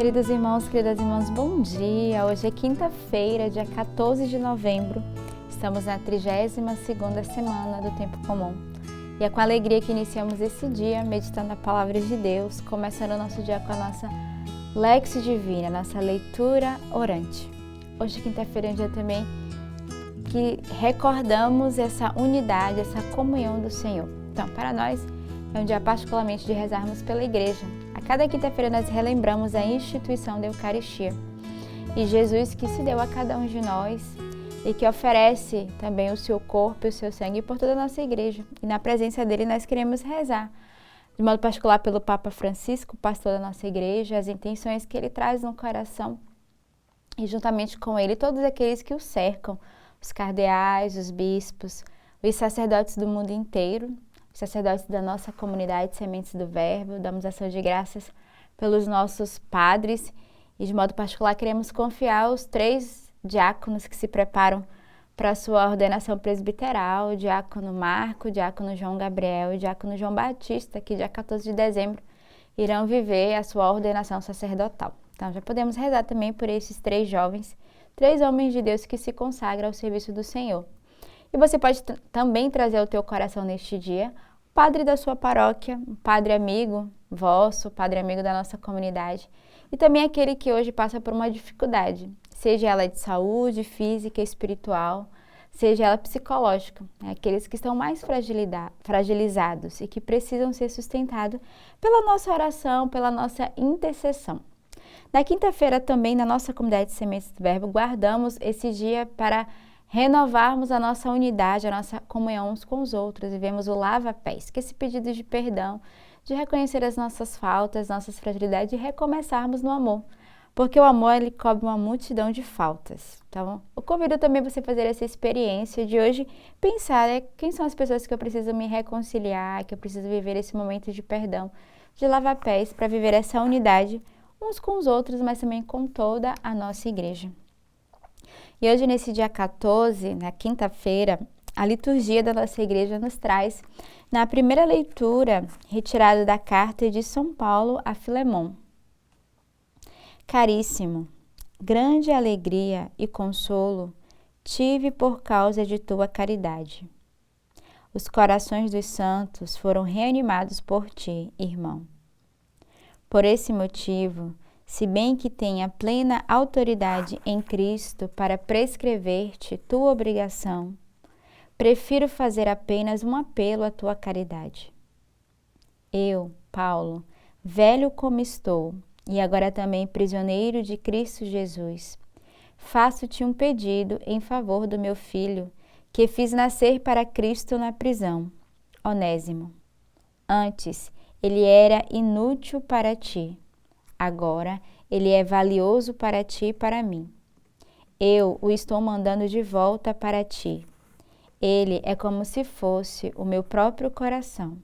Queridos irmãos, queridas irmãs, bom dia! Hoje é quinta-feira, dia 14 de novembro. Estamos na 32ª semana do Tempo Comum. E é com alegria que iniciamos esse dia, meditando a Palavra de Deus, começando o nosso dia com a nossa Lexio Divina, nossa leitura orante. Hoje, quinta-feira, é um dia também que recordamos essa unidade, essa comunhão do Senhor. Então, para nós, é um dia particularmente de rezarmos pela Igreja. A cada quinta-feira nós relembramos a instituição da Eucaristia e Jesus que se deu a cada um de nós e que oferece também o seu corpo e o seu sangue por toda a nossa Igreja. E na presença dele nós queremos rezar, de modo particular pelo Papa Francisco, pastor da nossa Igreja, as intenções que ele traz no coração e juntamente com ele todos aqueles que o cercam, os cardeais, os bispos, os sacerdotes do mundo inteiro, os sacerdotes da nossa comunidade Sementes do Verbo. Damos ação de graças pelos nossos padres e de modo particular queremos confiar os 3 diáconos que se preparam para a sua ordenação presbiteral, o diácono Marco, o diácono João Gabriel e o diácono João Batista, que dia 14 de dezembro irão viver a sua ordenação sacerdotal. Então já podemos rezar também por esses 3 jovens, 3 homens de Deus que se consagram ao serviço do Senhor. E você pode também trazer ao teu coração neste dia o padre da sua paróquia, um padre amigo vosso, padre amigo da nossa comunidade, e também aquele que hoje passa por uma dificuldade, seja ela de saúde, física, espiritual, seja ela psicológica, aqueles que estão mais fragilizados e que precisam ser sustentados pela nossa oração, pela nossa intercessão. Na quinta-feira também, na nossa comunidade Sementes do Verbo, guardamos esse dia para renovarmos a nossa unidade, a nossa comunhão uns com os outros, e vemos o lava-pés, que é esse pedido de perdão, de reconhecer as nossas faltas, nossas fragilidades e recomeçarmos no amor, porque o amor ele cobre uma multidão de faltas. Então, eu convido também você a fazer essa experiência de hoje, pensar quem são as pessoas que eu preciso me reconciliar, que eu preciso viver esse momento de perdão, de lava-pés, para viver essa unidade uns com os outros, mas também com toda a nossa Igreja. E hoje, nesse dia 14, na quinta-feira, a liturgia da nossa Igreja nos traz, na primeira leitura, retirada da carta de São Paulo a Filemon. Caríssimo, grande alegria e consolo tive por causa de tua caridade. Os corações dos santos foram reanimados por ti, irmão. Por esse motivo, se bem que tenha plena autoridade em Cristo para prescrever-te tua obrigação, prefiro fazer apenas um apelo à tua caridade. Eu, Paulo, velho como estou, e agora também prisioneiro de Cristo Jesus, faço-te um pedido em favor do meu filho, que fiz nascer para Cristo na prisão, Onésimo. Antes, ele era inútil para ti. Agora, ele é valioso para ti e para mim. Eu o estou mandando de volta para ti. Ele é como se fosse o meu próprio coração.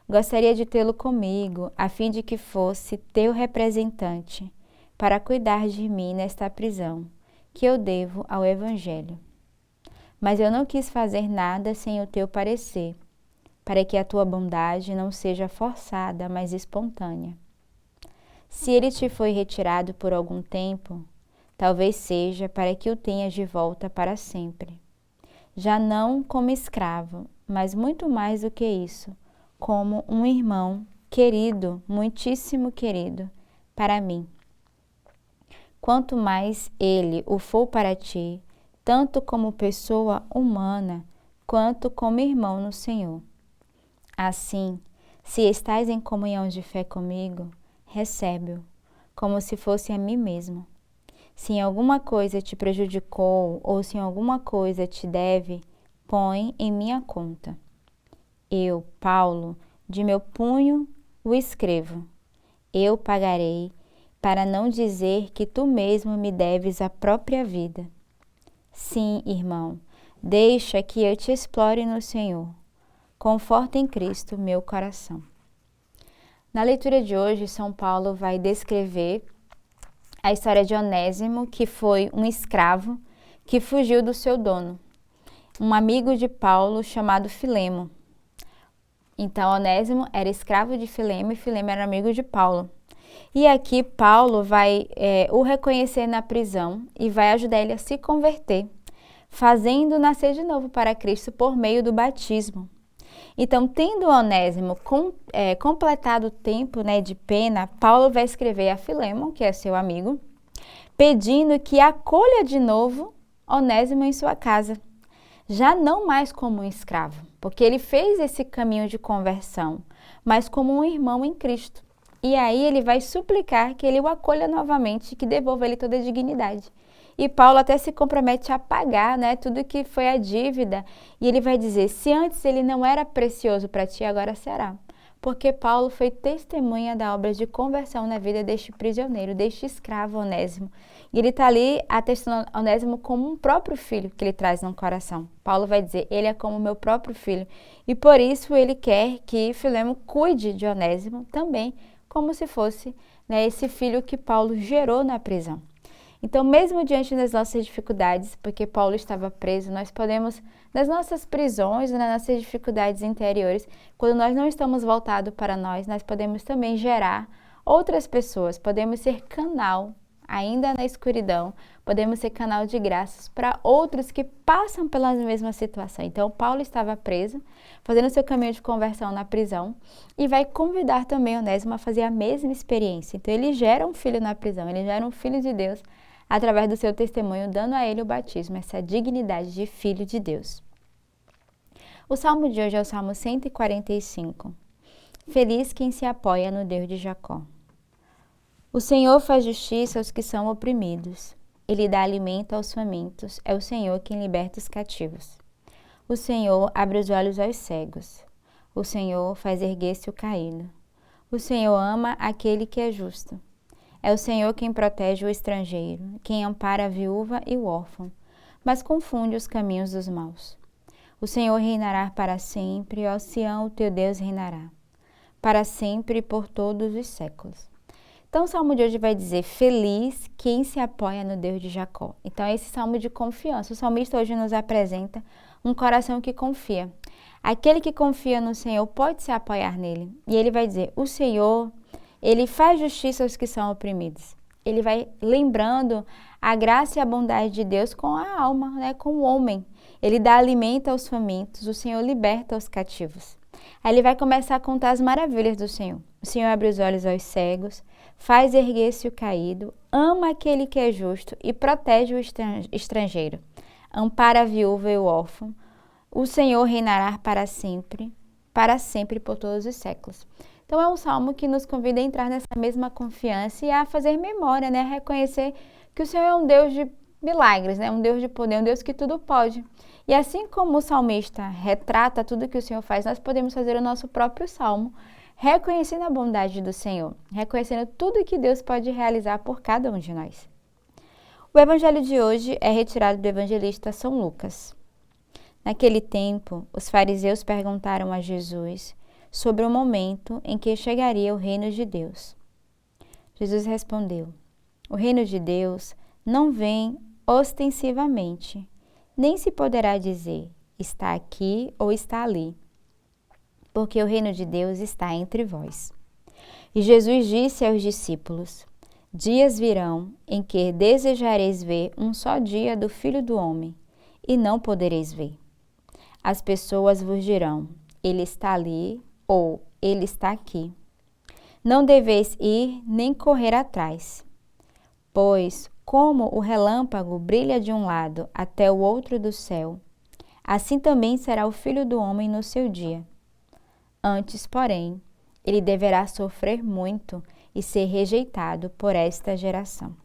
Gostaria de tê-lo comigo, a fim de que fosse teu representante, para cuidar de mim nesta prisão, que eu devo ao Evangelho. Mas eu não quis fazer nada sem o teu parecer, para que a tua bondade não seja forçada, mas espontânea. Se ele te foi retirado por algum tempo, talvez seja para que o tenhas de volta para sempre. Já não como escravo, mas muito mais do que isso, como um irmão querido, muitíssimo querido, para mim. Quanto mais ele o for para ti, tanto como pessoa humana, quanto como irmão no Senhor. Assim, se estás em comunhão de fé comigo, recebe-o, como se fosse a mim mesmo. Se em alguma coisa te prejudicou ou se em alguma coisa te deve, põe em minha conta. Eu, Paulo, de meu punho o escrevo. Eu pagarei, para não dizer que tu mesmo me deves a própria vida. Sim, irmão, deixa que eu te explore no Senhor. Conforta em Cristo meu coração. Na leitura de hoje, São Paulo vai descrever a história de Onésimo, que foi um escravo que fugiu do seu dono, um amigo de Paulo chamado Filemo. Então, Onésimo era escravo de Filemo e Filemo era amigo de Paulo. E aqui Paulo vai o reconhecer na prisão e vai ajudar ele a se converter, fazendo nascer de novo para Cristo por meio do batismo. Então, tendo Onésimo completado o tempo, de pena, Paulo vai escrever a Filemo, que é seu amigo, pedindo que acolha de novo Onésimo em sua casa, já não mais como um escravo, porque ele fez esse caminho de conversão, mas como um irmão em Cristo. E aí ele vai suplicar que ele o acolha novamente, que devolva ele toda a dignidade. E Paulo até se compromete a pagar, tudo que foi a dívida. E ele vai dizer, se antes ele não era precioso para ti, agora será. Porque Paulo foi testemunha da obra de conversão na vida deste prisioneiro, deste escravo Onésimo. E ele está ali atestando Onésimo como um próprio filho que ele traz no coração. Paulo vai dizer, ele é como meu próprio filho. E por isso ele quer que Filemo cuide de Onésimo também, como se fosse esse filho que Paulo gerou na prisão. Então, mesmo diante das nossas dificuldades, porque Paulo estava preso, nós podemos, nas nossas prisões, nas nossas dificuldades interiores, quando nós não estamos voltados para nós podemos também gerar outras pessoas, podemos ser canal, ainda na escuridão, podemos ser canal de graças para outros que passam pela mesma situação. Então, Paulo estava preso, fazendo seu caminho de conversão na prisão e vai convidar também Onésimo a fazer a mesma experiência. Então, ele gera um filho na prisão, ele gera um filho de Deus através do seu testemunho, dando a ele o batismo, essa dignidade de filho de Deus. O salmo de hoje é o Salmo 145. Feliz quem se apoia no Deus de Jacó. O Senhor faz justiça aos que são oprimidos. Ele dá alimento aos famintos. É o Senhor quem liberta os cativos. O Senhor abre os olhos aos cegos. O Senhor faz erguer-se o caído. O Senhor ama aquele que é justo. É o Senhor quem protege o estrangeiro, quem ampara a viúva e o órfão, mas confunde os caminhos dos maus. O Senhor reinará para sempre, ó Sião, o teu Deus reinará, para sempre e por todos os séculos. Então, o salmo de hoje vai dizer, feliz quem se apoia no Deus de Jacó. Então, é esse salmo de confiança. O salmista hoje nos apresenta um coração que confia. Aquele que confia no Senhor pode se apoiar nele. E ele vai dizer, o Senhor, ele faz justiça aos que são oprimidos. Ele vai lembrando a graça e a bondade de Deus com a alma, com o homem. Ele dá alimento aos famintos, o Senhor liberta os cativos. Aí ele vai começar a contar as maravilhas do Senhor. O Senhor abre os olhos aos cegos, faz erguer-se o caído, ama aquele que é justo e protege o estrangeiro. Ampara a viúva e o órfão. O Senhor reinará para sempre por todos os séculos. Então é um salmo que nos convida a entrar nessa mesma confiança e a fazer memória, a reconhecer que o Senhor é um Deus de milagres, um Deus de poder, um Deus que tudo pode. E assim como o salmista retrata tudo que o Senhor faz, nós podemos fazer o nosso próprio salmo, reconhecendo a bondade do Senhor, reconhecendo tudo que Deus pode realizar por cada um de nós. O evangelho de hoje é retirado do evangelista São Lucas. Naquele tempo, os fariseus perguntaram a Jesus sobre o momento em que chegaria o reino de Deus. Jesus respondeu, o reino de Deus não vem ostensivamente, nem se poderá dizer, está aqui ou está ali, porque o reino de Deus está entre vós. E Jesus disse aos discípulos, dias virão em que desejareis ver um só dia do Filho do Homem, e não podereis ver. As pessoas vos dirão, ele está ali, ou ele está aqui. Não deveis ir nem correr atrás, pois como o relâmpago brilha de um lado até o outro do céu, assim também será o Filho do Homem no seu dia. Antes, porém, ele deverá sofrer muito e ser rejeitado por esta geração.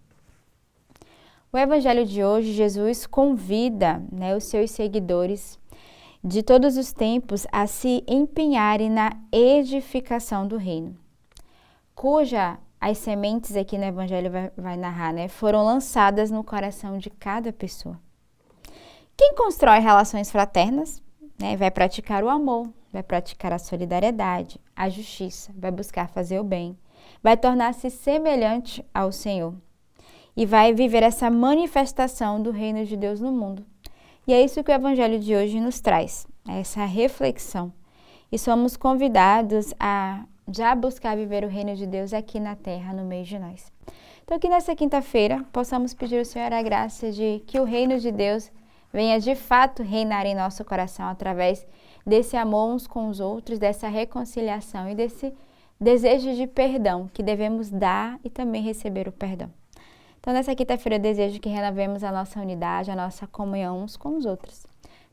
O evangelho de hoje, Jesus convida os seus seguidores de todos os tempos a se empenharem na edificação do reino, cuja as sementes aqui no Evangelho vai narrar, foram lançadas no coração de cada pessoa. Quem constrói relações fraternas, vai praticar o amor, vai praticar a solidariedade, a justiça, vai buscar fazer o bem, vai tornar-se semelhante ao Senhor e vai viver essa manifestação do reino de Deus no mundo. E é isso que o Evangelho de hoje nos traz, essa reflexão. e somos convidados a já buscar viver o reino de Deus aqui na terra, no meio de nós. Então, que nessa quinta-feira possamos pedir ao Senhor a graça de que o reino de Deus venha de fato reinar em nosso coração através desse amor uns com os outros, dessa reconciliação e desse desejo de perdão que devemos dar e também receber o perdão. Então, nessa quinta-feira eu desejo que renovemos a nossa unidade, a nossa comunhão uns com os outros.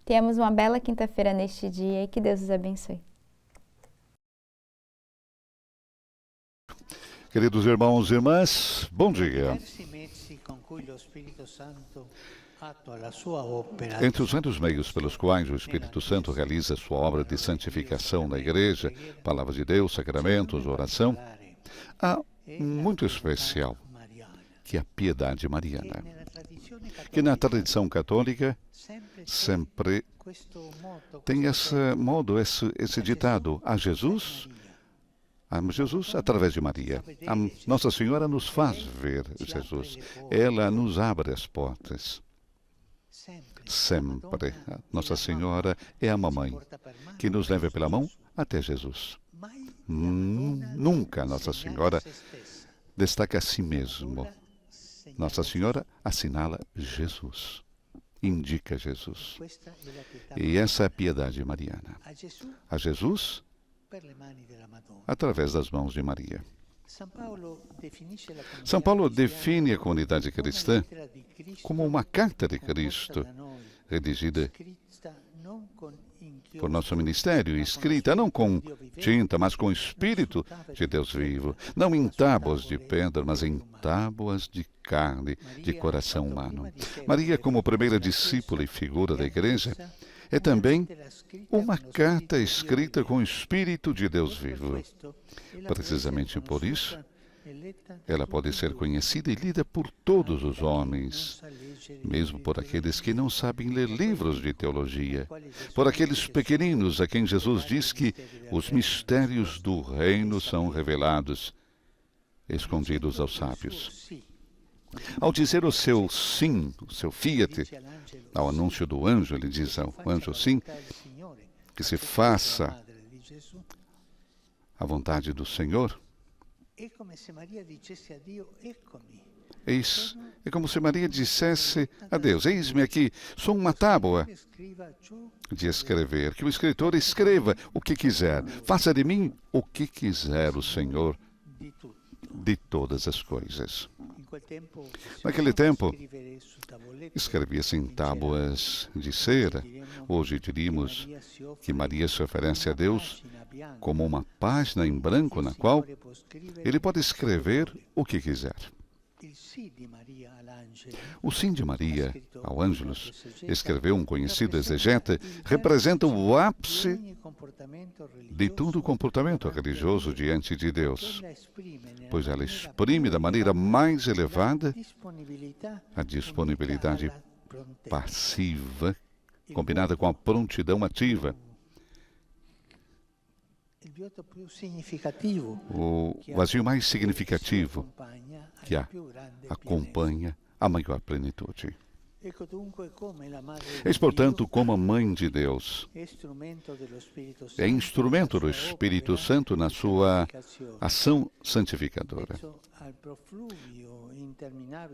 Tenhamos uma bela quinta-feira neste dia e que Deus os abençoe. Queridos irmãos e irmãs, bom dia. Entre os vários meios pelos quais o Espírito Santo realiza sua obra de santificação na Igreja, Palavra de Deus, sacramentos, oração, há um muito especial, que é a piedade mariana, que na tradição católica sempre tem esse ditado: a Jesus através de Maria. A Nossa Senhora nos faz ver Jesus. Ela nos abre as portas. Sempre. Nossa Senhora é a mamãe que nos leva pela mão até Jesus. Nunca Nossa Senhora destaca a si mesmo. Nossa Senhora assinala Jesus. Indica Jesus. E essa é a piedade mariana. A Jesus através das mãos de Maria. São Paulo define a comunidade cristã como uma carta de Cristo, redigida por nosso ministério, escrita não com tinta, mas com o Espírito de Deus vivo, não em tábuas de pedra, mas em tábuas de carne, de coração humano. Maria, como primeira discípula e figura da Igreja, é também uma carta escrita com o Espírito de Deus vivo. Precisamente por isso, ela pode ser conhecida e lida por todos os homens, mesmo por aqueles que não sabem ler livros de teologia, por aqueles pequeninos a quem Jesus diz que os mistérios do reino são revelados, escondidos aos sábios. Ao dizer o seu sim, o seu fiat, ao anúncio do anjo, ele diz ao anjo sim, que se faça a vontade do Senhor. É como se Maria dissesse a Deus: eis-me aqui, sou uma tábua de escrever, que o escritor escreva o que quiser, faça de mim o que quiser o Senhor de todas as coisas. Naquele tempo, escrevia-se em tábuas de cera. Hoje diríamos que Maria se oferece a Deus como uma página em branco na qual ele pode escrever o que quiser. O sim de Maria ao Ângelus, escreveu um conhecido exegeta, representa o ápice de todo o comportamento religioso diante de Deus, pois ela exprime da maneira mais elevada a disponibilidade passiva, combinada com a prontidão ativa. O vazio mais significativo que acompanha a maior plenitude. Eis, portanto, como a Mãe de Deus é instrumento do Espírito Santo na sua ação santificadora.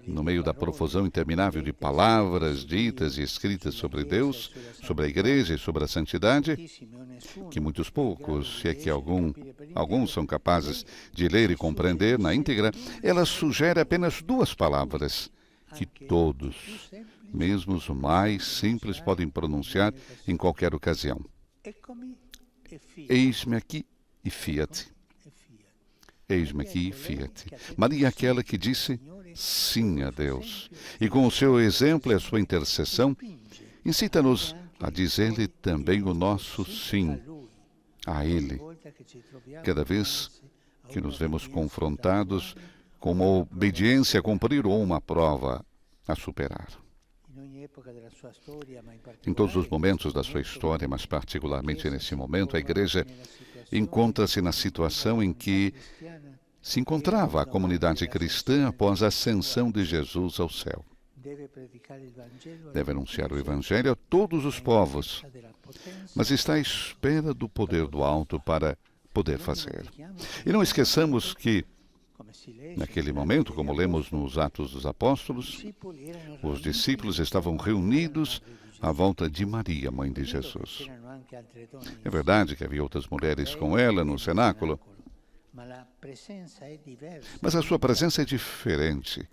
No meio da profusão interminável de palavras ditas e escritas sobre Deus, sobre a Igreja e sobre a santidade, que muitos poucos, se é que alguns são capazes de ler e compreender na íntegra, ela sugere apenas duas palavras que todos, mesmo os mais simples, podem pronunciar em qualquer ocasião. Eis-me aqui e fiat. Eis-me aqui e fiat. Maria é aquela que disse sim a Deus. E com o seu exemplo e a sua intercessão, incita-nos a dizer-lhe também o nosso sim a Ele. Cada vez que nos vemos confrontados com uma obediência a cumprir ou uma prova a superar. Em todos os momentos da sua história, mas particularmente nesse momento, a Igreja encontra-se na situação em que se encontrava a comunidade cristã após a ascensão de Jesus ao céu. Deve anunciar o Evangelho a todos os povos, mas está à espera do poder do alto para poder fazer. E não esqueçamos que, naquele momento, como lemos nos Atos dos Apóstolos, os discípulos estavam reunidos à volta de Maria, mãe de Jesus. É verdade que havia outras mulheres com ela no cenáculo, mas a sua presença é diferente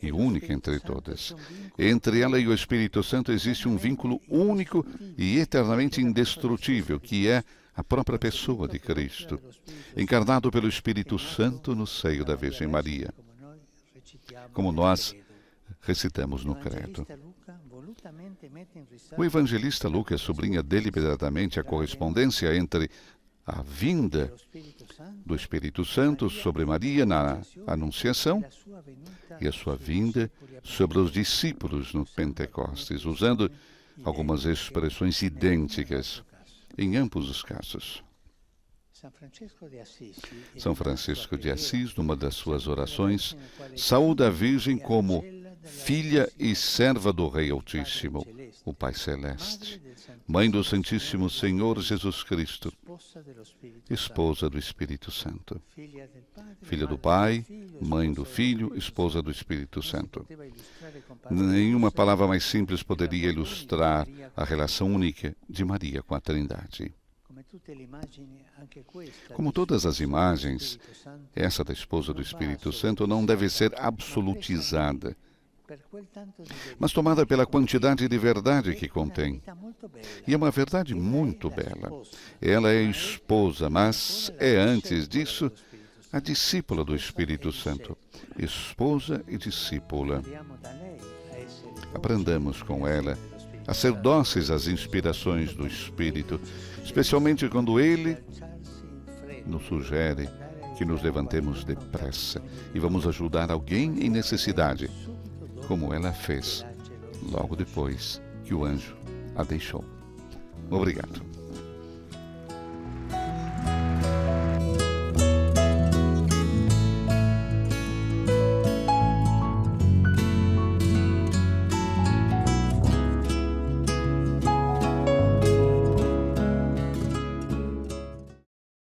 e única entre todas. Entre ela e o Espírito Santo existe um vínculo único e eternamente indestrutível, que é a própria pessoa de Cristo, encarnado pelo Espírito Santo no seio da Virgem Maria, como nós recitamos no Credo. O evangelista Lucas sublinha deliberadamente a correspondência entre a vinda do Espírito Santo sobre Maria na Anunciação e a sua vinda sobre os discípulos no Pentecostes, usando algumas expressões idênticas em ambos os casos. São Francisco de Assis, numa das suas orações, saúda a Virgem como filha e serva do Rei Altíssimo, o Pai Celeste, Mãe do Santíssimo Senhor Jesus Cristo, esposa do Espírito Santo, filha do Pai, mãe do Filho, esposa do Espírito Santo. Nenhuma palavra mais simples poderia ilustrar a relação única de Maria com a Trindade. Como todas as imagens, essa da esposa do Espírito Santo não deve ser absolutizada, mas tomada pela quantidade de verdade que contém. E é uma verdade muito bela. Ela é esposa, mas é, antes disso, a discípula do Espírito Santo. Esposa e discípula. Aprendamos com ela a ser dóceis às inspirações do Espírito, especialmente quando ele nos sugere que nos levantemos depressa e vamos ajudar alguém em necessidade, como ela fez logo depois que o anjo a deixou. Obrigado.